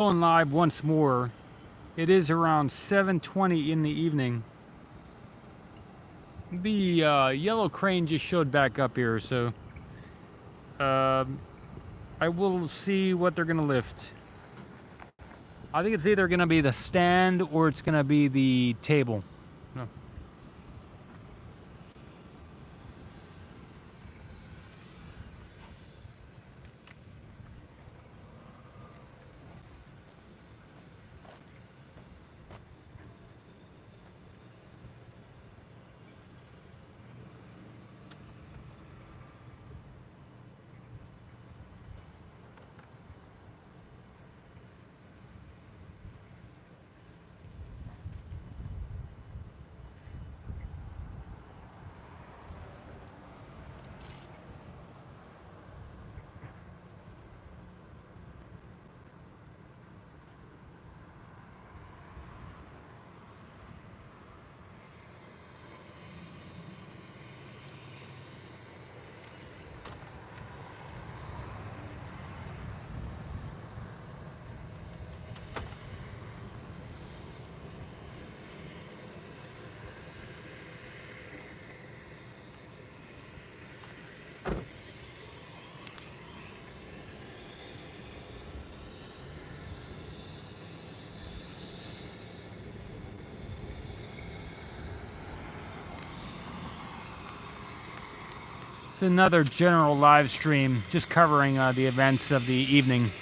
Going live once more. It is around 7:20 in the evening. The yellow crane just showed back up here, so I will see what they're gonna lift. I think it's either gonna be the stand or it's gonna be the table. No. It's another general live stream, just covering the events of the evening.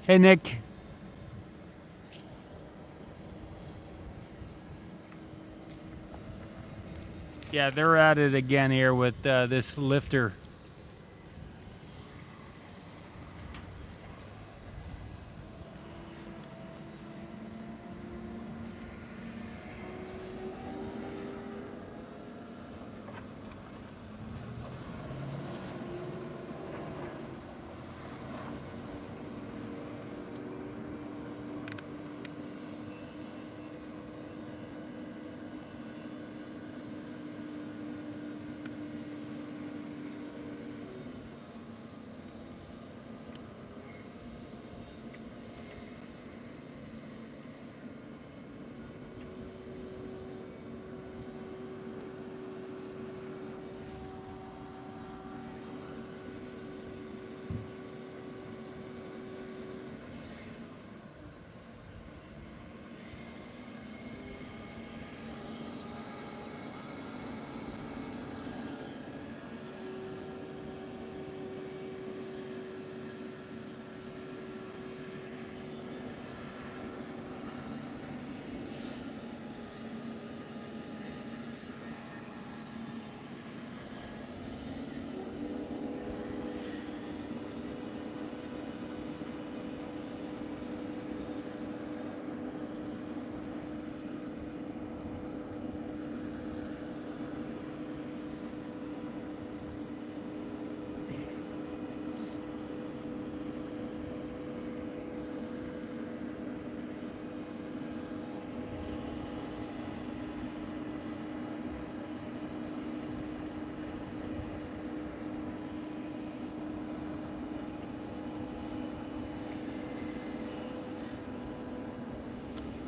Hey, Nick. Yeah, they're at it again here with this lifter.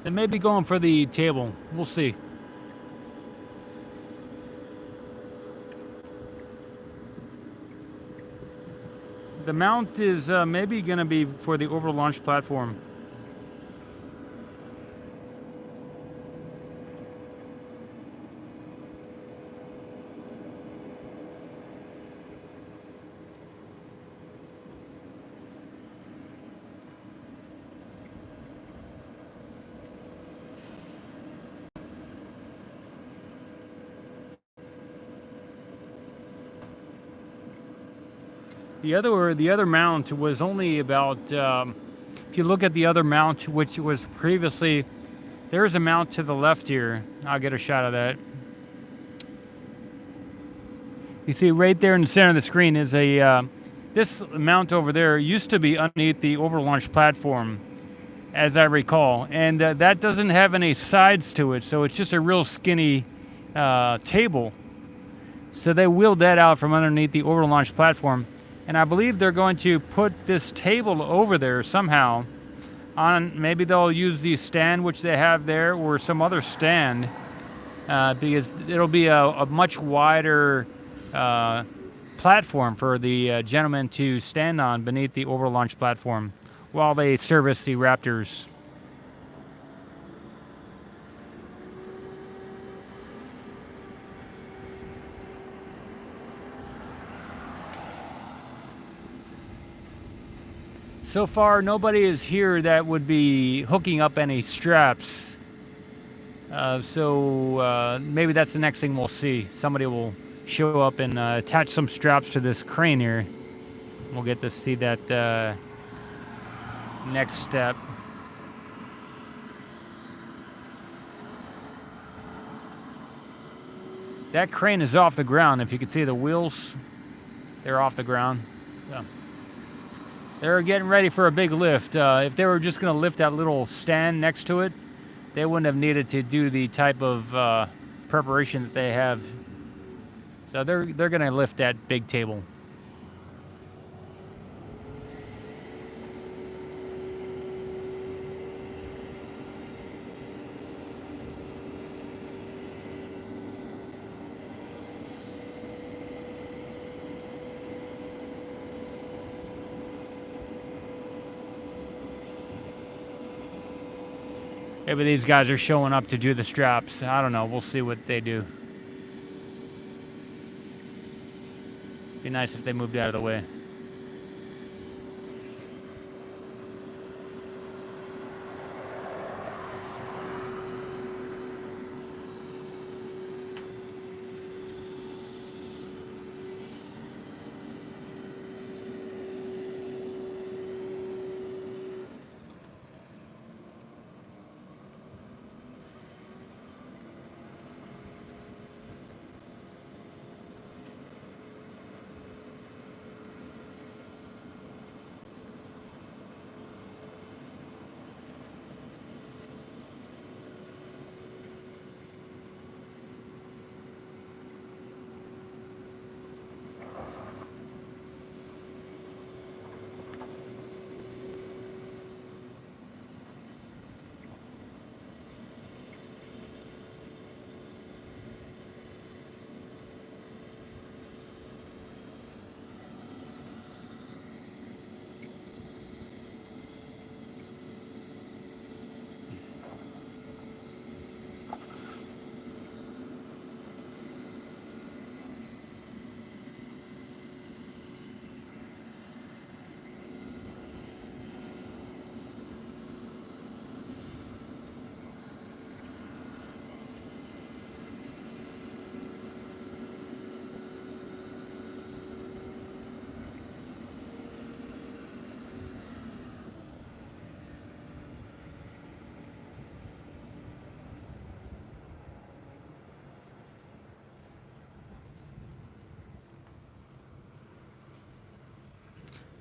They may be going for the table. We'll see. The mount is maybe going to be for the orbital launch platform. The other mount was only about, if you look at the other mount, which was previously, there's a mount to the left here. I'll get a shot of that. You see right there in the center of the screen is a, this mount over there used to be underneath the orbital launch platform, as I recall. And that doesn't have any sides to it, so it's just a real skinny table. So they wheeled that out from underneath the orbital launch platform. And I believe they're going to put this table over there somehow. Maybe they'll use the stand which they have there, or some other stand, because it'll be a much wider platform for the gentlemen to stand on beneath the orbital launch platform while they service the Raptors. So far, nobody is here that would be hooking up any straps. So maybe that's the next thing we'll see. Somebody will show up and attach some straps to this crane here. We'll get to see that next step. That crane is off the ground. If you can see the wheels, they're off the ground. So they're getting ready for a big lift. If they were just going to lift that little stand next to it, they wouldn't have needed to do the type of preparation that they have. So they're going to lift that big table. Maybe these guys are showing up to do the straps. I don't know. We'll see what they do. Be nice if they moved out of the way.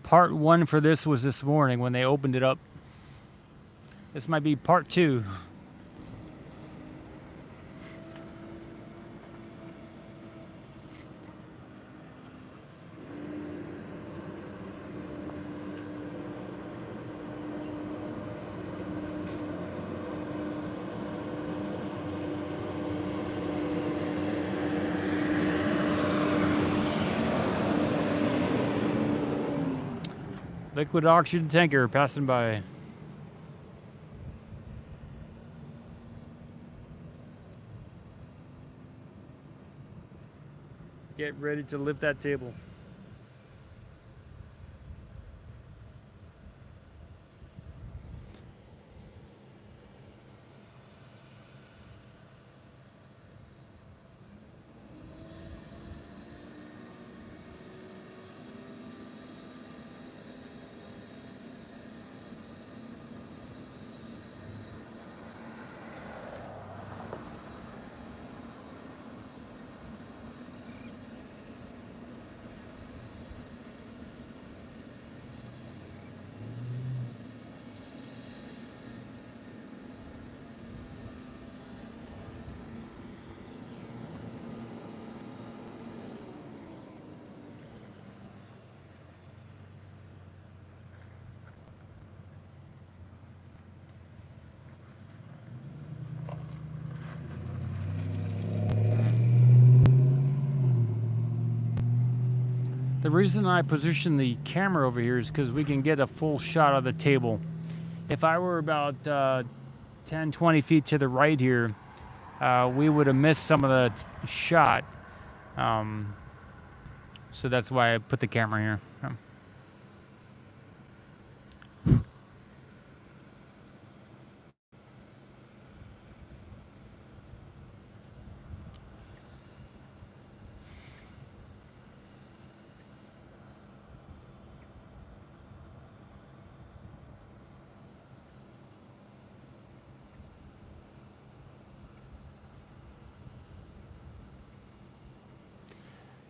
Part one for this was this morning when they opened it up. This might be part two. Liquid oxygen tanker passing by. Get ready to lift that table. The reason I position the camera over here is because we can get a full shot of the table. If I were about 10, 20 feet to the right here, we would have missed some of the shot. So that's why I put the camera here.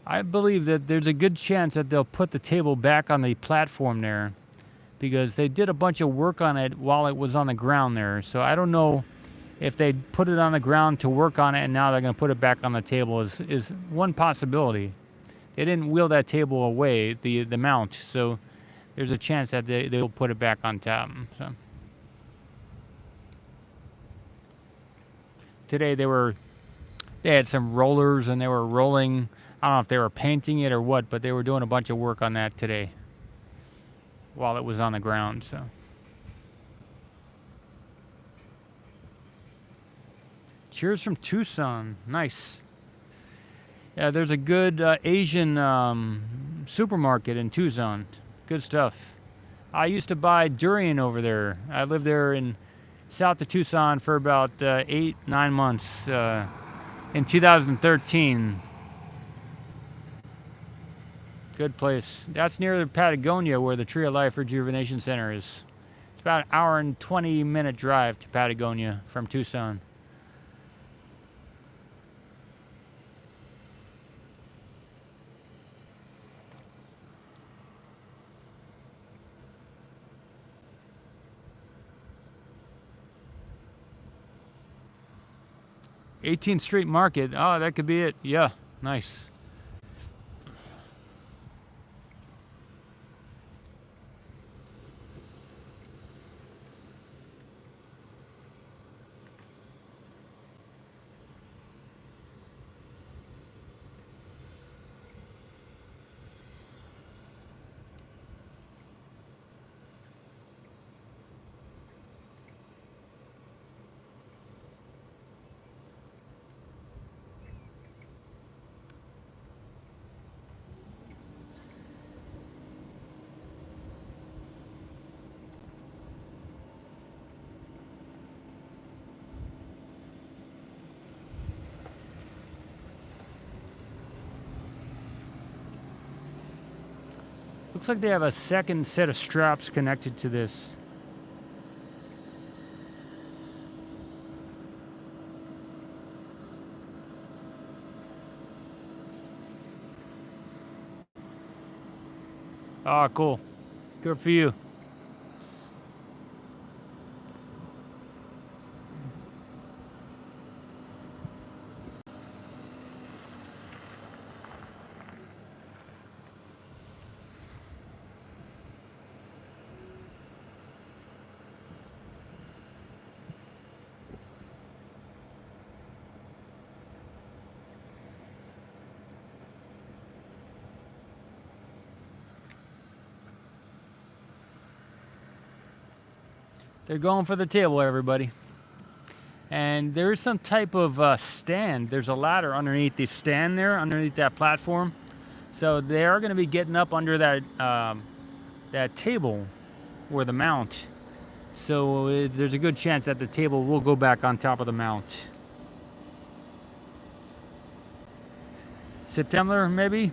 I believe that there's a good chance that they'll put the table back on the platform there, because they did a bunch of work on it while it was on the ground there. So I don't know if they put it on the ground to work on it and now they're going to put it back on the table is one possibility. They didn't wheel that table away, the mount, so there's a chance that they'll put it back on top. So today they had some rollers and they were rolling. I don't know if they were painting it or what, but they were doing a bunch of work on that today while it was on the ground. So cheers from Tucson. Nice. Yeah, there's a good Asian supermarket in Tucson. Good stuff. I used to buy durian over there. I lived there in south of Tucson for about 8-9 months in 2013. Good place. That's near the Patagonia where the Tree of Life Rejuvenation Center is. It's about an hour and 20-minute drive to Patagonia from Tucson. '18th Street Market. Oh, that could be it. Yeah, nice. Looks like they have a second set of straps connected to this. Ah, cool. Good for you. They're going for the table, everybody. And there is some type of stand. There's a ladder underneath the stand there, underneath that platform. So they are going to be getting up under that that table or the mount. So there's a good chance that the table will go back on top of the mount. September, maybe?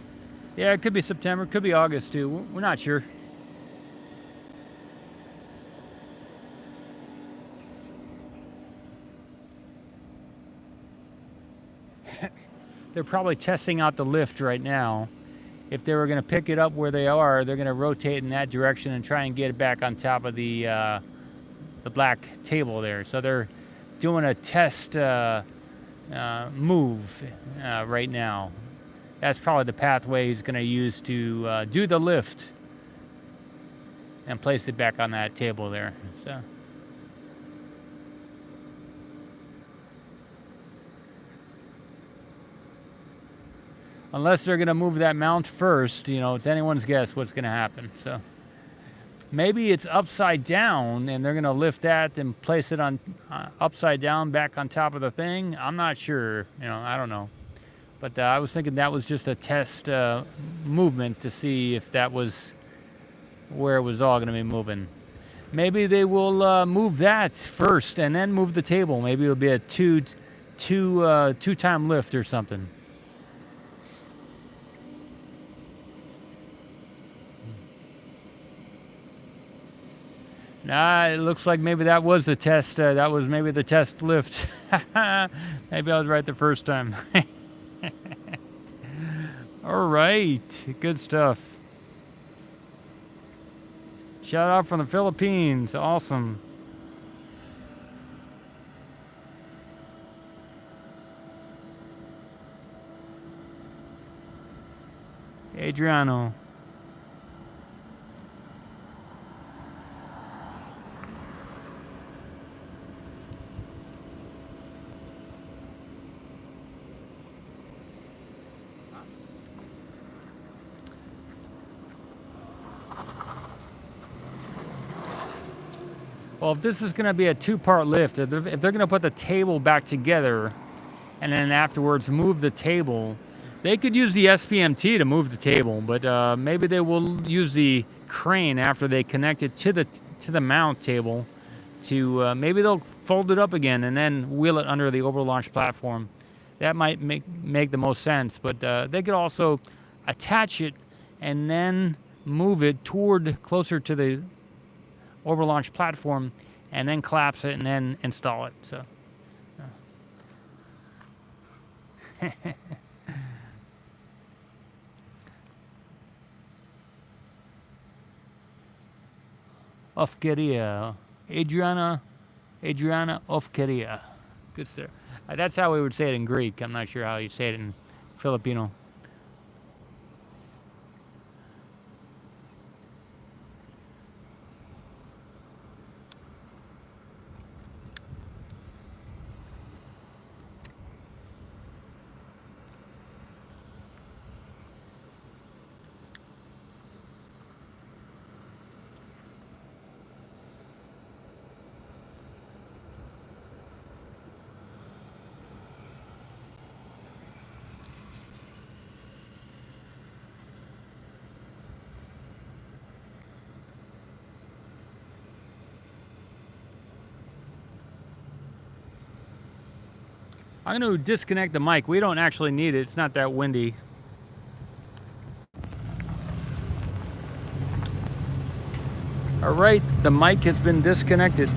Yeah, it could be September, could be August too. We're not sure. They're probably testing out the lift right now. If they were going to pick it up where they are, they're going to rotate in that direction and try and get it back on top of the black table there. So they're doing a test move right now. That's probably the pathway he's going to use to do the lift and place it back on that table there. So. Unless they're going to move that mount first, you know, it's anyone's guess what's going to happen. So maybe it's upside down and they're going to lift that and place it on upside down back on top of the thing. I'm not sure, you know, I don't know. But I was thinking that was just a test movement to see if that was where it was all going to be moving. Maybe they will move that first and then move the table. Maybe it'll be a two-time lift or something. Nah, it looks like maybe that was the test. That was maybe the test lift. Maybe I was right the first time. All right, good stuff. Shout out from the Philippines. Awesome. Adriano. Well, if this is going to be a two-part lift, if they're going to put the table back together and then afterwards move the table, they could use the SPMT to move the table, but maybe they will use the crane after they connect it to the mount table to maybe they'll fold it up again and then wheel it under the overlaunch platform. That might make the most sense, but they could also attach it and then move it closer to the overlaunch platform and then collapse it and then install it. So Ofkeria, Adriana Ofkeria. Good sir. That's how we would say it in Greek. I'm not sure how you say it in Filipino. I'm going to disconnect the mic. We don't actually need it. It's not that windy. All right, the mic has been disconnected.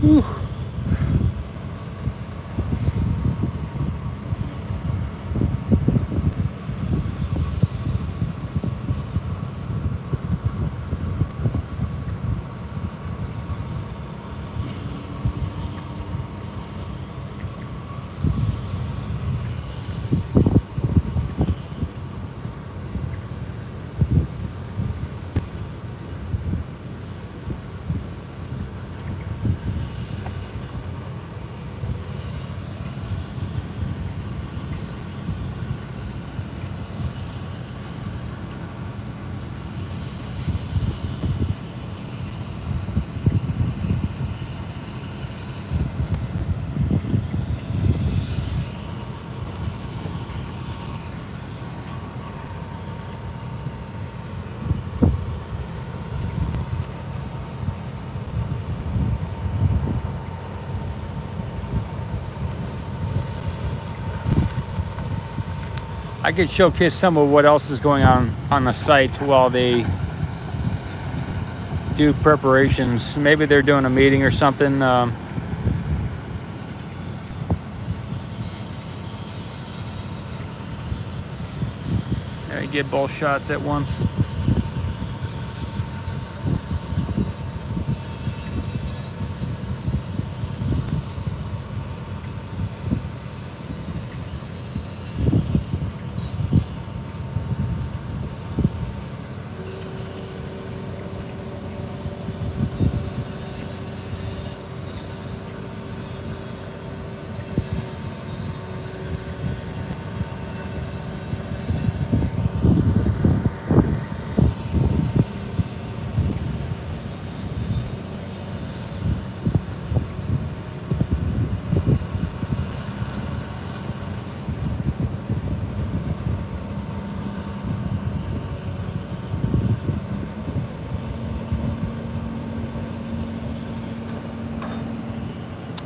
Whew. I could showcase some of what else is going on the site while they do preparations. Maybe they're doing a meeting or something. I get both shots at once.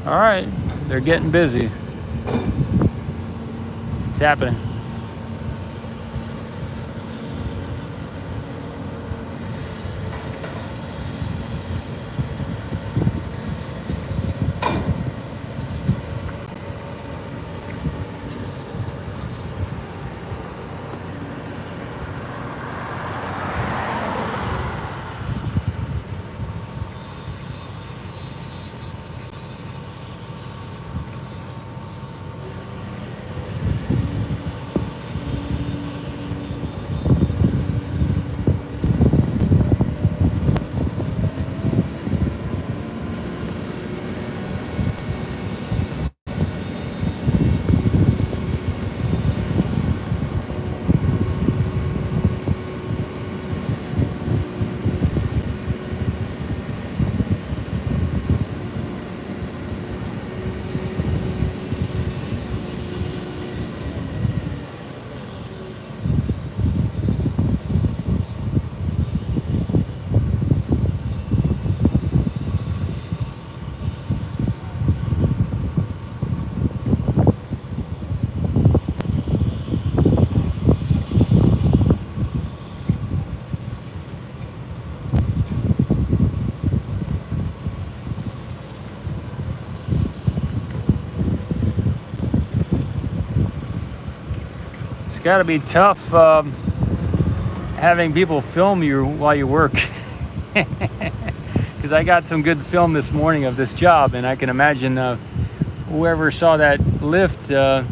All right, they're getting busy. It's happening. It's got to be tough having people film you while you work. Because I got some good film this morning of this job, and I can imagine whoever saw that lift, you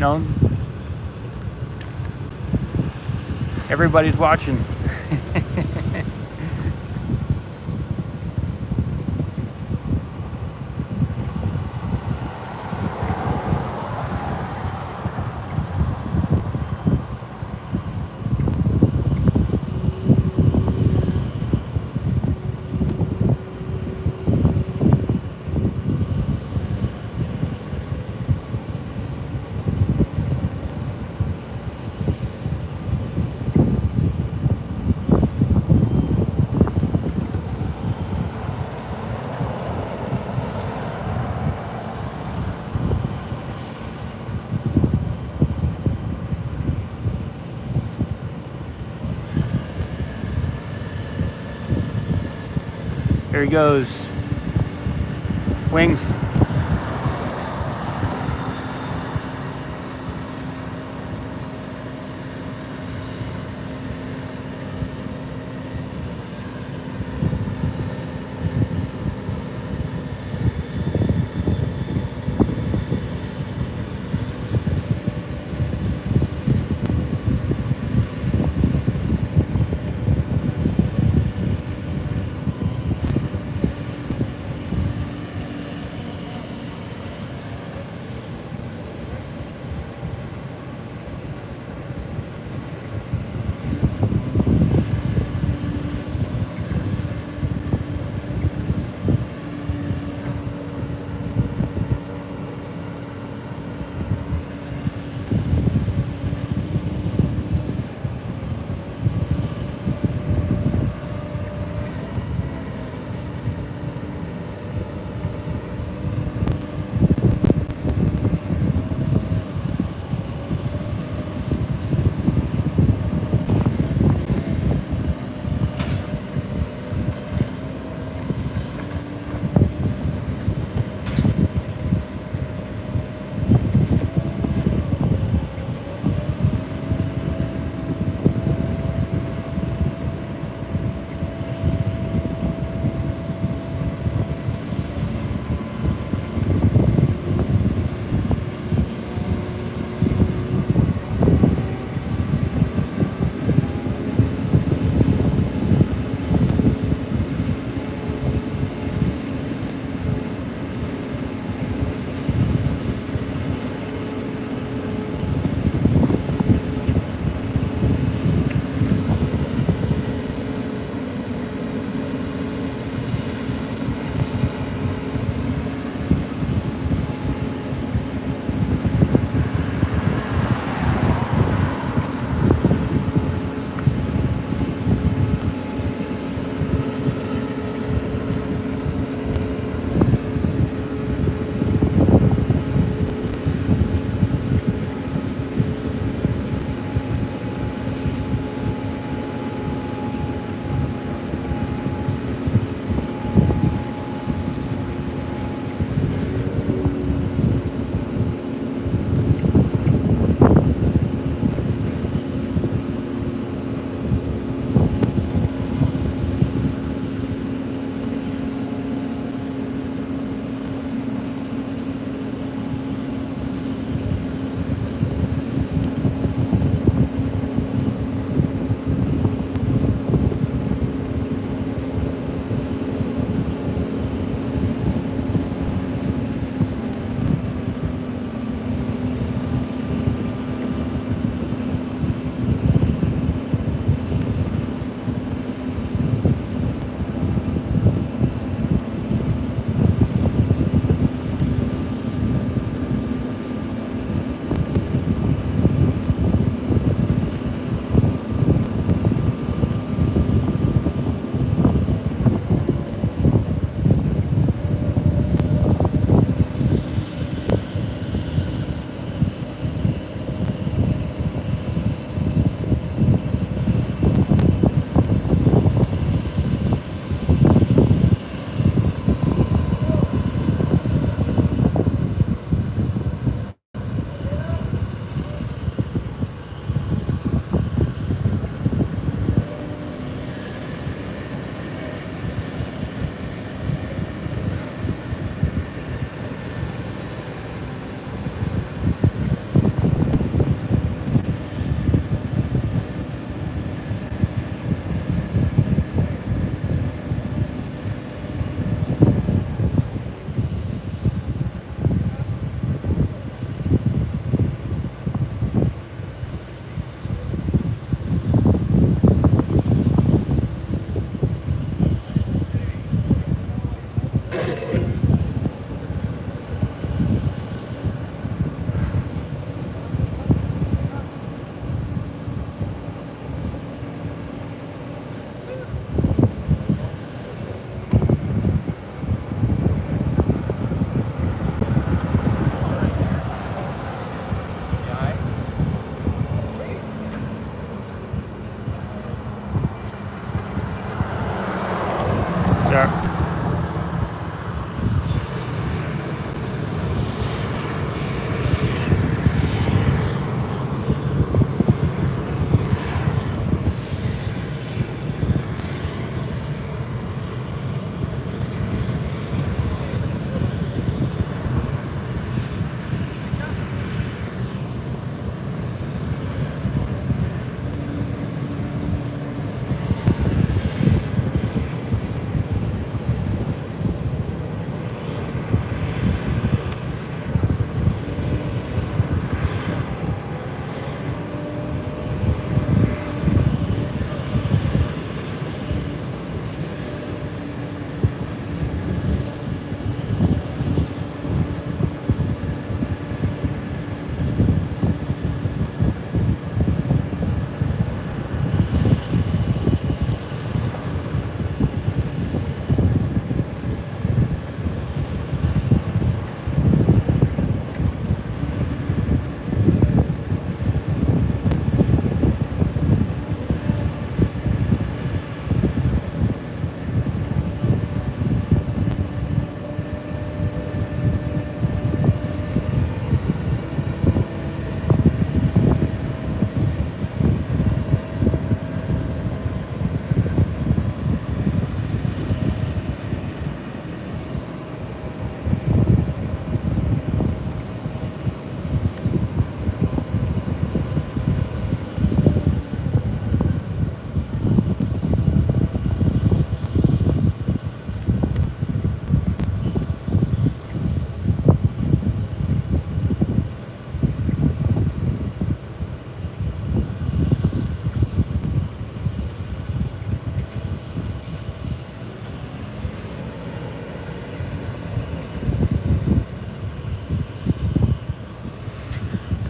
know, everybody's watching. There he goes. Wings.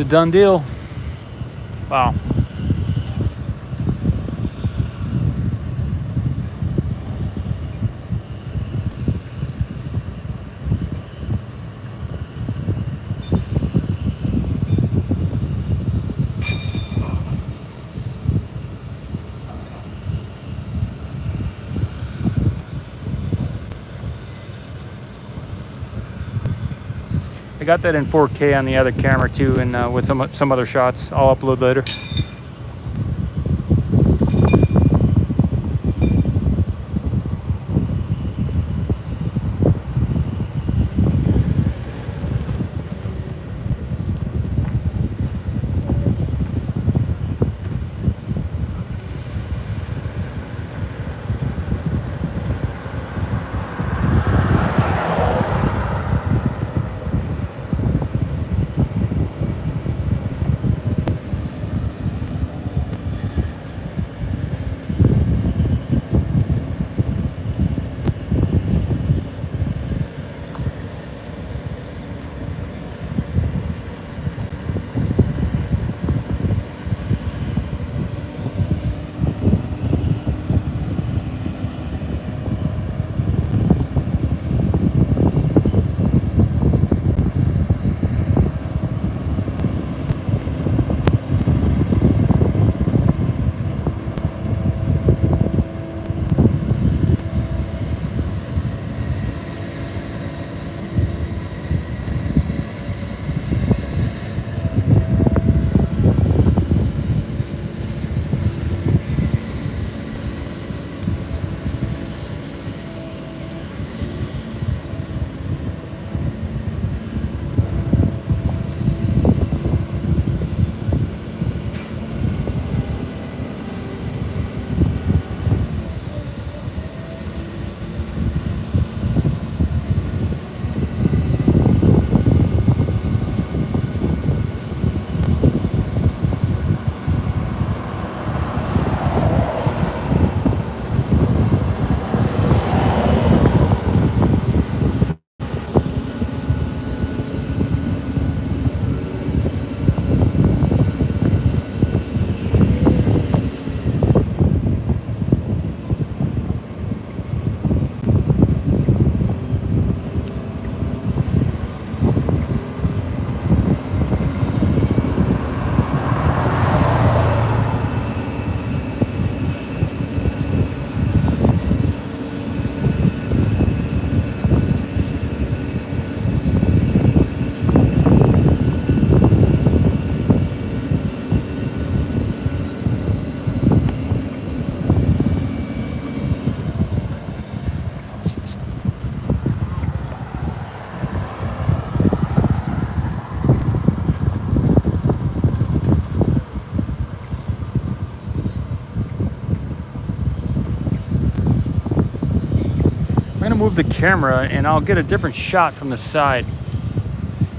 done deal. Wow. I got that in 4K on the other camera too, and with some other shots. I'll upload later. Move the camera and I'll get a different shot from the side,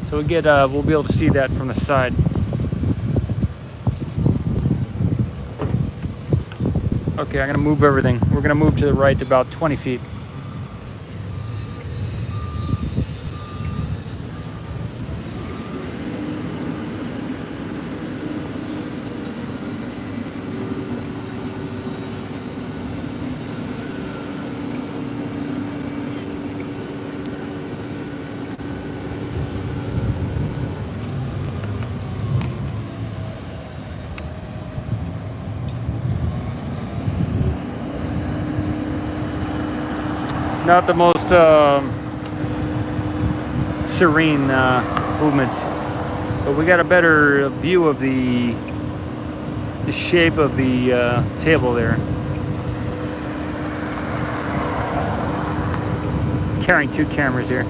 so we'll be able to see that from the side. Okay, I'm gonna move everything. We're gonna move to the right about 20 feet. Not the most serene movement, but we got a better view of the shape of the table there. Carrying two cameras here.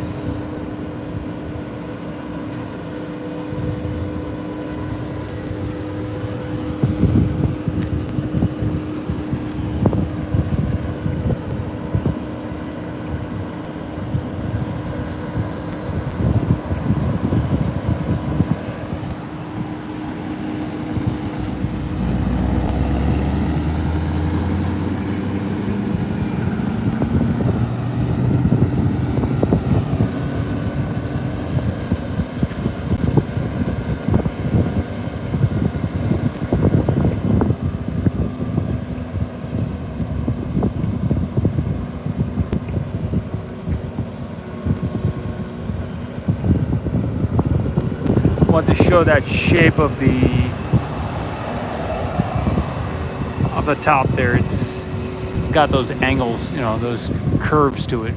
to show that shape of the top there. It's got those angles, you know, those curves to it.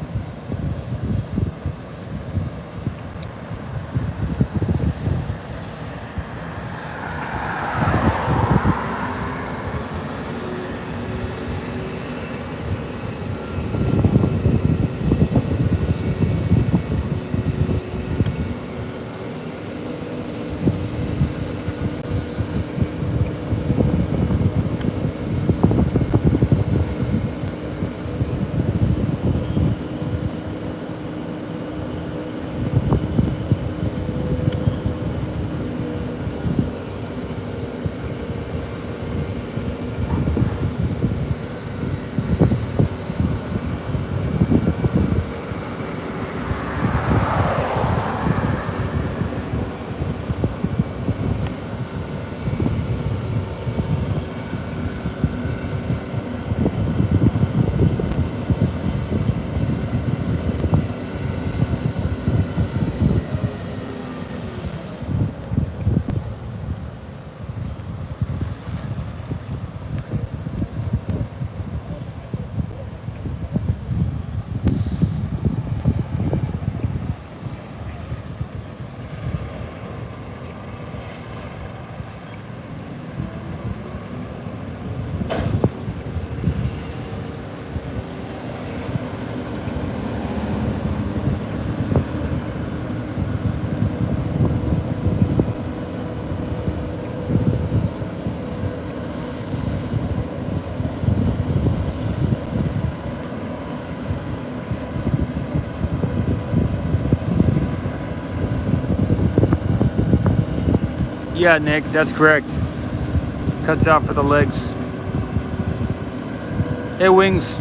Yeah, Nick, that's correct. Cuts out for the legs. Hey, Wings.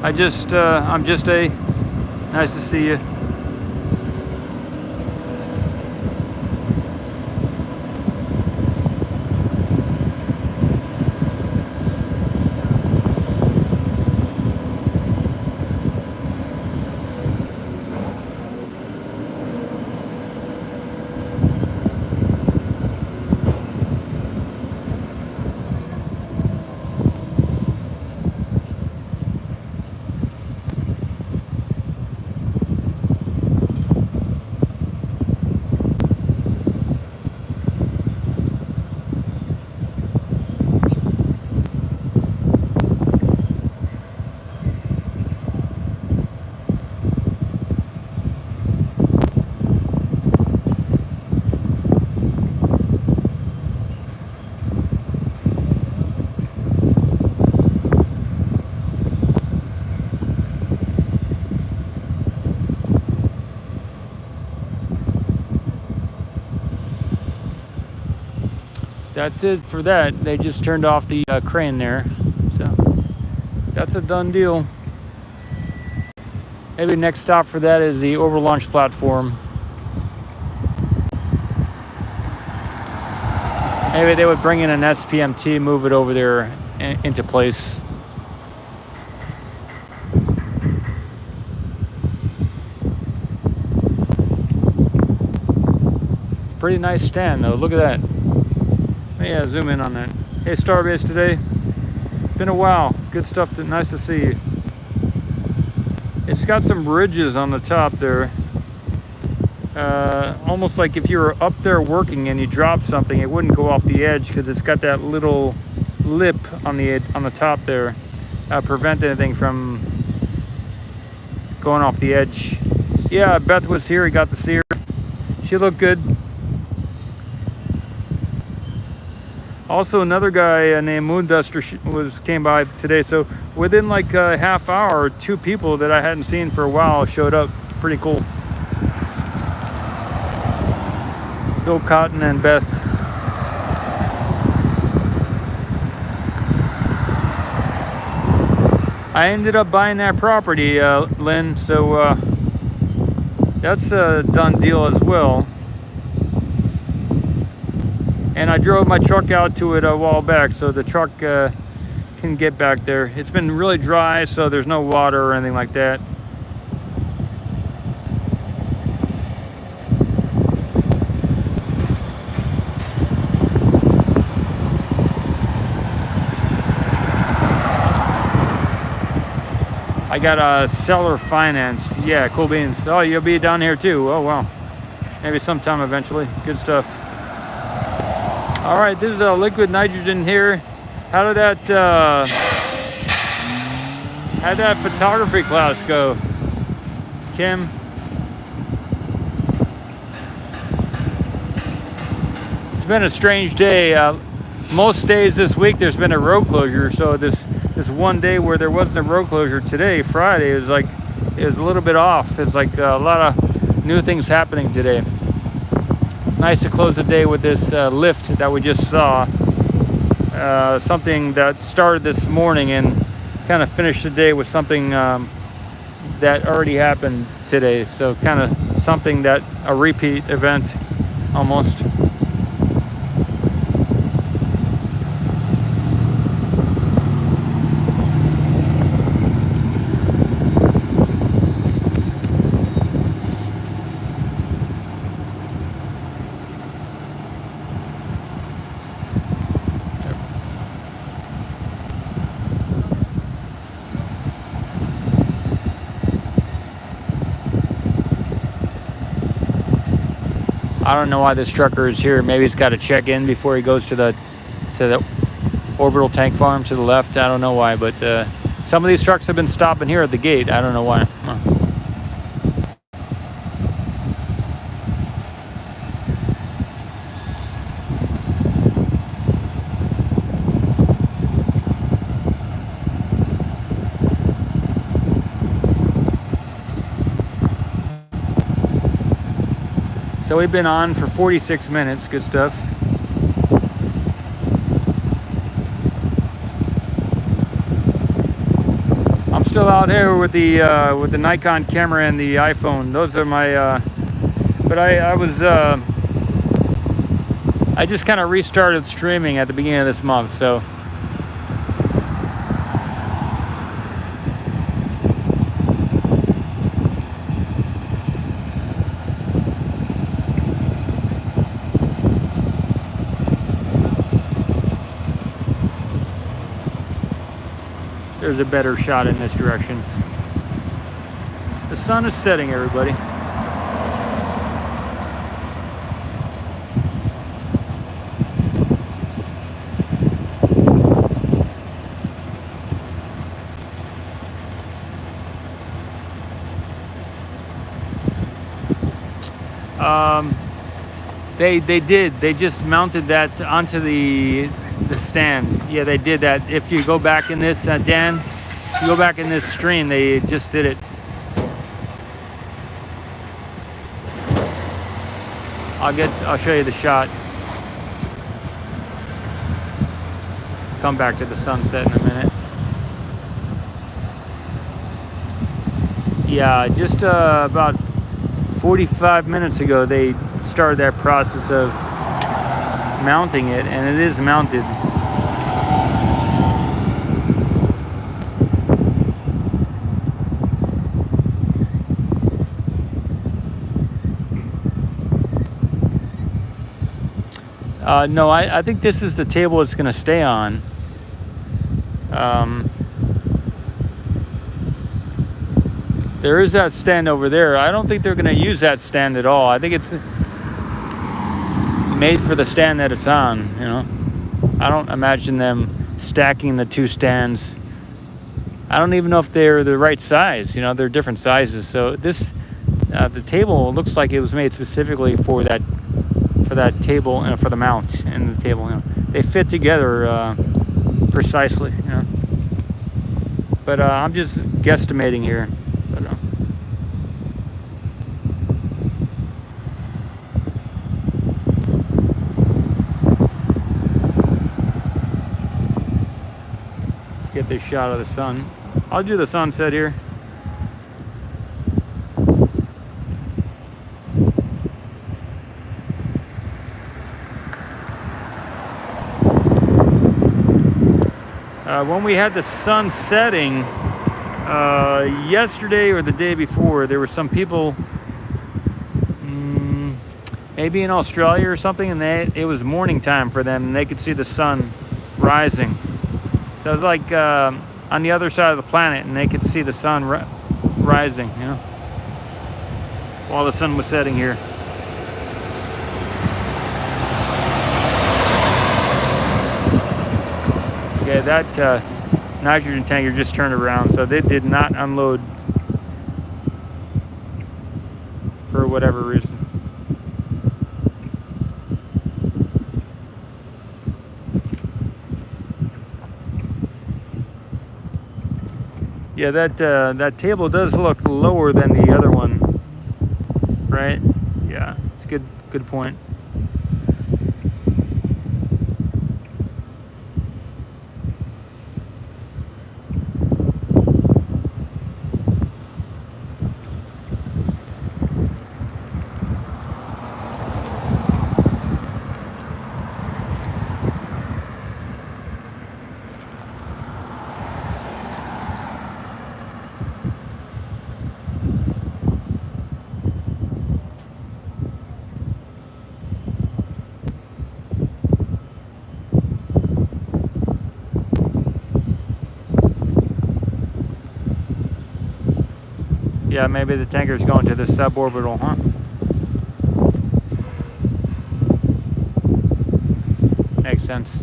I'm just a. Nice to see you. That's it for that. They just turned off the crane there. So that's a done deal. Maybe next stop for that is the overlaunch platform. Maybe they would bring in an SPMT, move it over there into place. Pretty nice stand though, look at that. Yeah, zoom in on that. Hey, Starbase today. Been a while. Good stuff. Nice to see you. It's got some ridges on the top there. Almost like if you were up there working and you dropped something, it wouldn't go off the edge because it's got that little lip on the top there. Prevent anything from going off the edge. Yeah, Beth was here. We got to see her. She looked good. Also, another guy named Moonduster came by today. So within like a half hour, 2 people that I hadn't seen for a while showed up. Pretty cool. Bill Cotton and Beth. I ended up buying that property, Lynn. So that's a done deal as well. And I drove my truck out to it a while back, so the truck can get back there. It's been really dry, so there's no water or anything like that. I got a seller financed. Yeah, cool beans. Oh, you'll be down here too. Oh, wow. Maybe sometime eventually. Good stuff. All right, this is liquid nitrogen here. How'd that photography class go, Kim? It's been a strange day. Most days this week there's been a road closure, so this one day where there wasn't a road closure today, Friday, is like it was a little bit off. It's like a lot of new things happening today. Nice to close the day with this lift that we just saw. Something that started this morning and kind of finished the day with something that already happened today. So kind of something that a repeat event almost. I don't know why this trucker is here. Maybe he's got to check in before he goes to the orbital tank farm to the left. I don't know why, but some of these trucks have been stopping here at the gate. I don't know why. So we've been on for 46 minutes. Good stuff. I'm still out here with the Nikon camera and the iPhone. Those are my. But I just kind of restarted streaming at the beginning of this month, so. There's a better shot in this direction. The sun is setting, everybody. They did. They just mounted that onto the stand. Yeah, they did that. If you go back in this, Dan, if you go back in this stream, they just did it. I'll show you the shot. Come back to the sunset in a minute. Yeah, just about 45 minutes ago, they started that process of mounting it, and it is mounted. No, I think this is the table it's going to stay on. There is that stand over there. I don't think they're going to use that stand at all. I think it's made for the stand that it's on, you know. I don't imagine them stacking the two stands. I don't even know if they're the right size, you know. They're different sizes. So this, the table looks like it was made specifically for that table and for the mount and the table, you know. They fit together precisely, you know. But I'm just guesstimating here. But, get this shot of the sun. I'll do the sunset here. When we had the sun setting yesterday or the day before, there were some people maybe in Australia or something, and it was morning time for them, and they could see the sun rising. So it was like on the other side of the planet, and they could see the sun rising, you know, while the sun was setting here. Okay, that nitrogen tanker just turned around, so they did not unload for whatever reason. Yeah, that table does look lower than the other one, right? Yeah, it's a good point. Yeah, maybe the tanker's going to the suborbital, huh? Makes sense.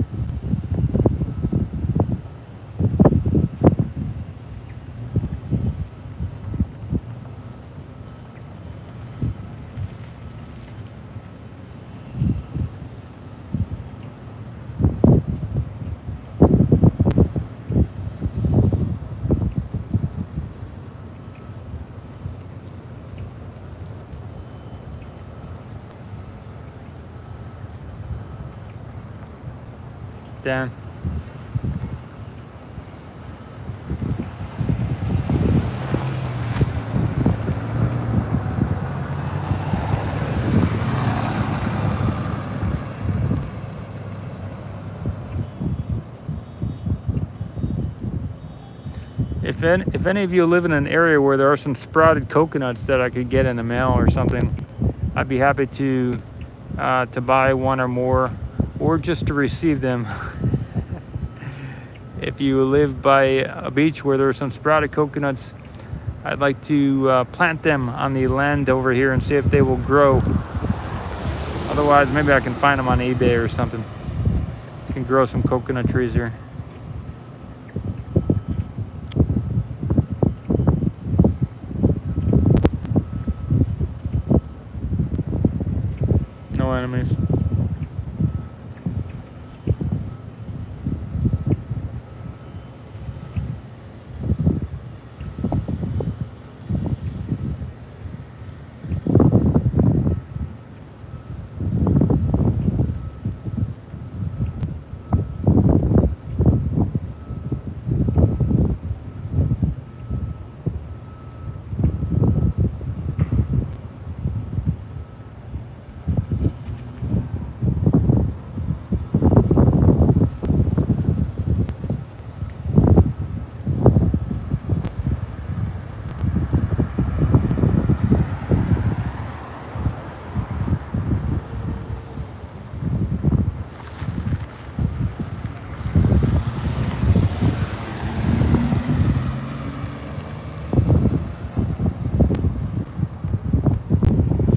Dan. If any of you live in an area where there are some sprouted coconuts that I could get in the mail or something, I'd be happy to buy one or more, or just to receive them. If you live by a beach where there are some sprouted coconuts, I'd like to plant them on the land over here and see if they will grow. Otherwise, maybe I can find them on eBay or something. I can grow some coconut trees here. No enemies.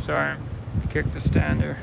Sorry, kicked the stand there.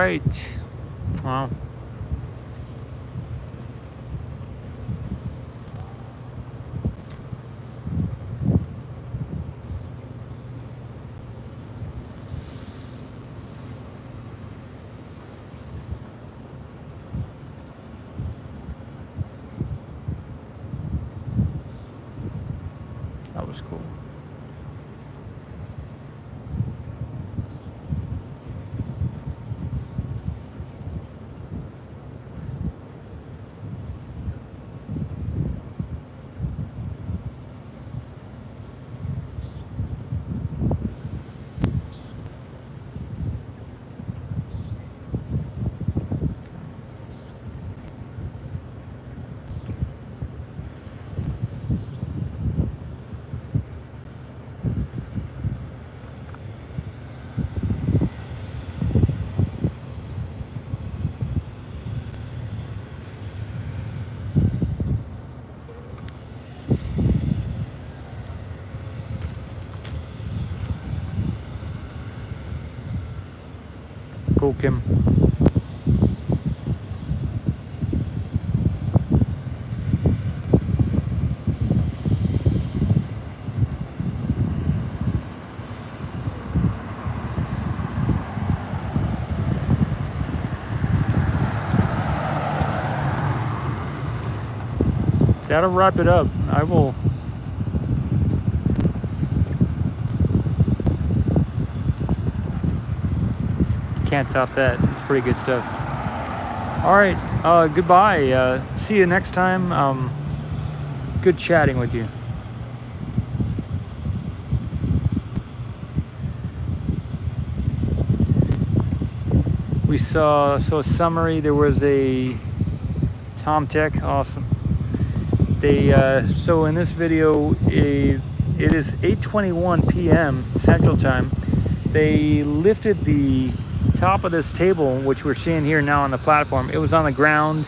right. Well, that was cool. Cool, Kim. That'll wrap it up. I will. Can't top that. It's pretty good stuff. All right. Goodbye. See you next time. Good chatting with you. We saw, so a summary, there was a Tom Tech, awesome. They, so in this video, it is 8:21 p.m. Central Time. They lifted the top of this table, which we're seeing here now on the platform. It was on the ground.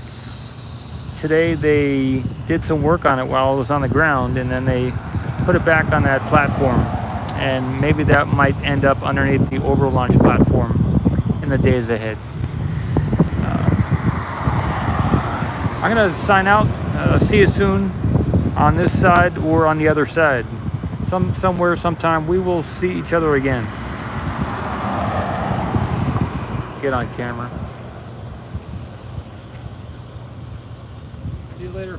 Today they did some work on it while it was on the ground, and then they put it back on that platform. And maybe that might end up underneath the Overlaunch platform in the days ahead. I'm gonna sign out. See you soon on this side or on the other side. Somewhere, sometime, we will see each other again. Get on camera. See you later.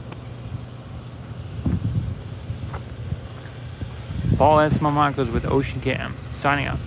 Paul S. Mamancos with Ocean Cam, signing out.